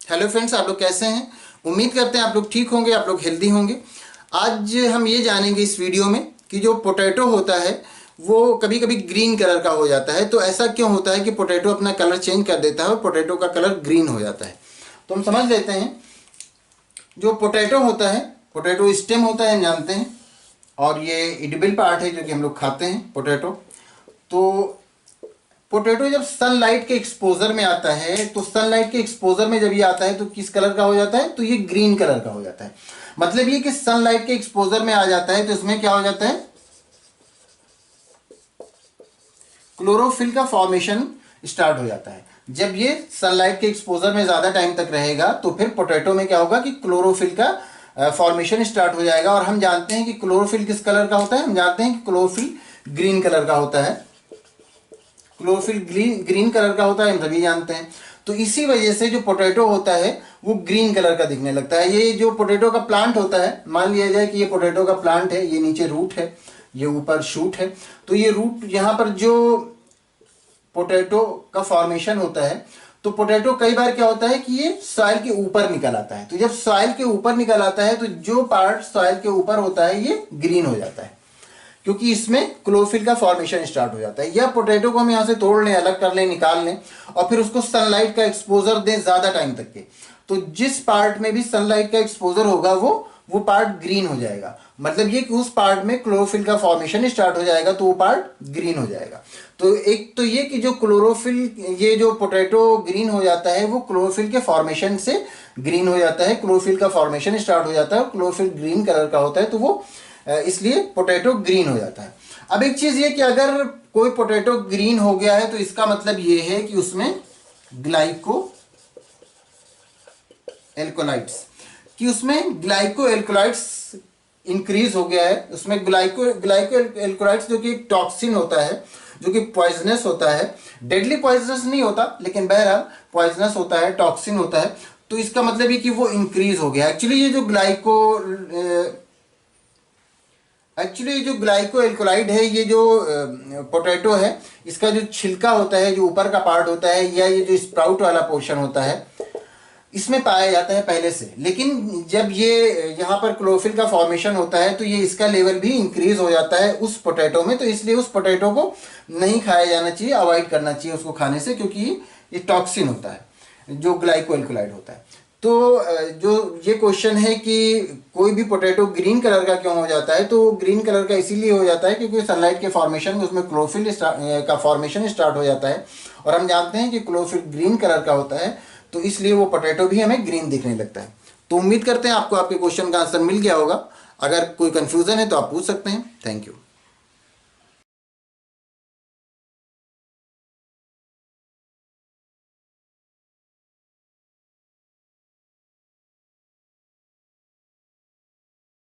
Hello friends, आप लोग कैसे हैं। उम्मीद करते हैं आप लोग ठीक होंगे, आप लोग हेल्दी होंगे। आज हम ये जानेंगे इस वीडियो में कि जो पोटैटो होता है वो कभी कभी ग्रीन कलर का हो जाता है। तो ऐसा क्यों होता है कि पोटैटो अपना कलर चेंज कर देता है और पोटैटो का कलर ग्रीन हो जाता है। तो हम समझ लेते हैं। जो पोटैटो होता है, पोटैटो स्टेम होता है, हम जानते हैं, और ये एडिबल पार्ट है जो कि हम लोग खाते हैं पोटैटो। तो पोटैटो जब सनलाइट के एक्सपोजर में आता है, तो सनलाइट के एक्सपोजर में जब ये आता है तो किस कलर का हो जाता है, तो ये ग्रीन कलर का हो जाता है। मतलब ये कि सनलाइट के एक्सपोजर में आ जाता है तो इसमें क्या हो जाता है, क्लोरोफिल का फॉर्मेशन स्टार्ट हो जाता है। जब ये सनलाइट के एक्सपोजर में ज्यादा टाइम तक रहेगा तो फिर पोटैटो में क्या होगा कि क्लोरोफिल का फॉर्मेशन स्टार्ट हो जाएगा। और हम जानते हैं कि क्लोरोफिल किस कलर का होता है, हम जानते हैं कि क्लोरोफिल ग्रीन कलर का होता है। क्लोरोफिल ग्रीन कलर का होता है, हम सभी जानते हैं। तो इसी वजह से जो पोटैटो होता है वो ग्रीन कलर का दिखने लगता है। ये जो पोटैटो का प्लांट होता है, मान लिया जाए कि ये पोटैटो का प्लांट है, ये नीचे रूट है, ये ऊपर शूट है। तो ये रूट, यहाँ पर जो पोटैटो का फॉर्मेशन होता है, तो पोटैटो कई बार क्या होता है कि ये सॉइल के ऊपर निकल आता है। तो जब सॉइल के ऊपर निकल आता है तो जो पार्ट सॉइल के ऊपर होता है ये ग्रीन हो जाता है, क्योंकि इसमें क्लोरोफिल का फॉर्मेशन स्टार्ट हो जाता है। या पोटैटो को हम यहाँ से तोड़ लें, अलग कर लें, निकाल लें, और फिर उसको सनलाइट का एक्सपोजर दें ज्यादा टाइम तक के, तो जिस पार्ट में भी सनलाइट का एक्सपोजर होगा वो पार्ट ग्रीन हो जाएगा। मतलब ये कि उस पार्ट में क्लोरोफिल का फॉर्मेशन स्टार्ट हो जाएगा तो वो पार्ट ग्रीन हो जाएगा। तो एक तो ये कि जो क्लोरोफिल, ये जो पोटैटो ग्रीन हो जाता है वो क्लोरोफिल के फॉर्मेशन से ग्रीन हो जाता है। क्लोरोफिल का फॉर्मेशन स्टार्ट हो जाता है और क्लोरोफिल ग्रीन कलर का होता है, तो वो इसलिए पोटैटो ग्रीन हो जाता है। अब एक चीज ये कि अगर कोई पोटैटो ग्रीन हो गया है तो इसका मतलब ये है कि उसमें ग्लाइको एल्कोलाइट्स, कि उसमें ग्लाइको एल्कोलाइट्स इंक्रीज हो गया है। उसमें ग्लाइको एल्कोलाइट्स जो कि एक टॉक्सिन होता है, जो कि पॉइजनस होता है। डेडली पॉइजनस नहीं होता, लेकिन बहरहाल पॉइजनस होता है, टॉक्सिन होता है। तो इसका मतलब ये कि वो इंक्रीज हो गया। एक्चुअली ये जो ग्लाइको एल्कोलाइड है, ये जो पोटैटो है, इसका जो छिलका होता है, जो ऊपर का पार्ट होता है, या ये जो स्प्राउट वाला पोर्शन होता है, इसमें पाया जाता है पहले से। लेकिन जब ये यहाँ पर क्लोरोफिल का फॉर्मेशन होता है तो ये इसका लेवल भी इंक्रीज हो जाता है उस पोटैटो में। तो इसलिए उस पोटैटो को नहीं खाया जाना चाहिए, अवॉइड करना चाहिए उसको खाने से, क्योंकि ये टॉक्सिन होता है जो ग्लाइको एल्कोलाइड होता है। तो जो ये क्वेश्चन है कि कोई भी पोटैटो ग्रीन कलर का क्यों हो जाता है, तो ग्रीन कलर का इसीलिए हो जाता है क्योंकि सनलाइट के फॉर्मेशन में उसमें क्लोरोफिल का फॉर्मेशन स्टार्ट हो जाता है। और हम जानते हैं कि क्लोरोफिल ग्रीन कलर का होता है, तो इसलिए वो पोटैटो भी हमें ग्रीन दिखने लगता है। तो उम्मीद करते हैं आपको आपके क्वेश्चन का आंसर मिल गया होगा। अगर कोई कंफ्यूजन है तो आप पूछ सकते हैं। Thank you.